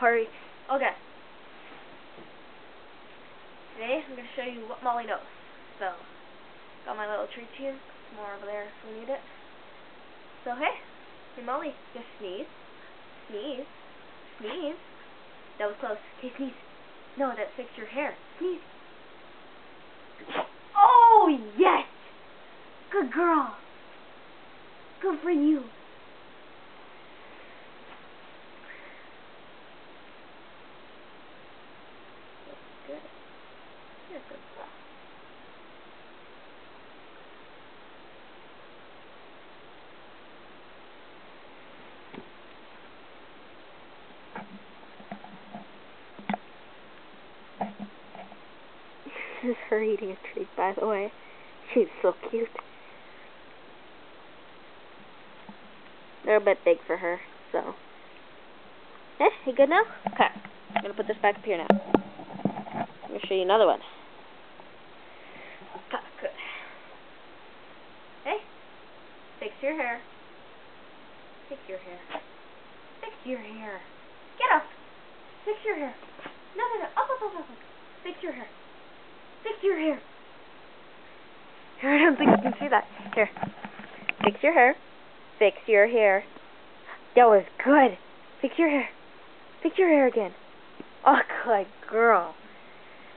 sorry. Okay. Today I'm going to show you what Molly knows. So, got my little treat to you. Some more over there if we need it. So, hey Molly, just sneeze. Sneeze. Sneeze. That was close. Okay, sneeze. No, that fixed your hair. Sneeze. Oh, yes! Good girl. Good for you. That's good. You're a good girl. This is her eating a treat, by the way. She's so cute. They're a bit big for her, so. You good now? Okay. I'm gonna put this back up here now. I'm gonna show you another one. Okay, good. Hey, fix your hair. Fix your hair. Fix your hair. Get up. Fix your hair. No. Up. Fix your hair. Fix your hair. I don't think you can see that. Here. Fix your hair. Fix your hair. That was good. Fix your hair. Fix your hair again. Oh, good girl.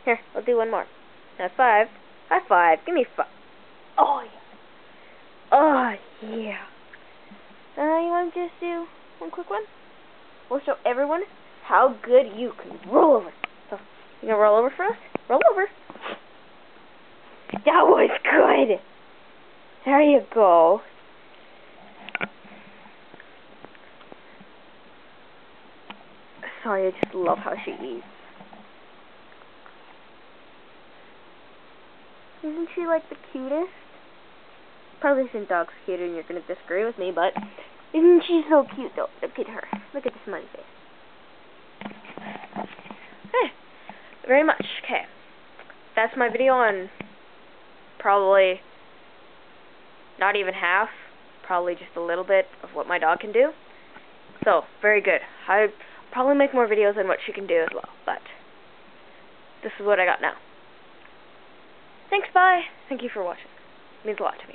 Here, we'll do one more. High five. High five. Give me 5. Oh, yeah. Oh, yeah. You want to just do one quick one? We'll show everyone how good you can roll over. So, you gonna roll over for us? Roll over. That was good. There you go. Sorry, I just love how she eats. Isn't she like the cutest? Probably isn't dogs cuter and you're going to disagree with me, but isn't she so cute though? Look at her. Look at the smiley face. Hey, very much. Okay. That's my video on probably not even half, probably just a little bit of what my dog can do. So, very good. I'd probably make more videos on what she can do as well, but this is what I got now. Thanks, bye. Thank you for watching. It means a lot to me.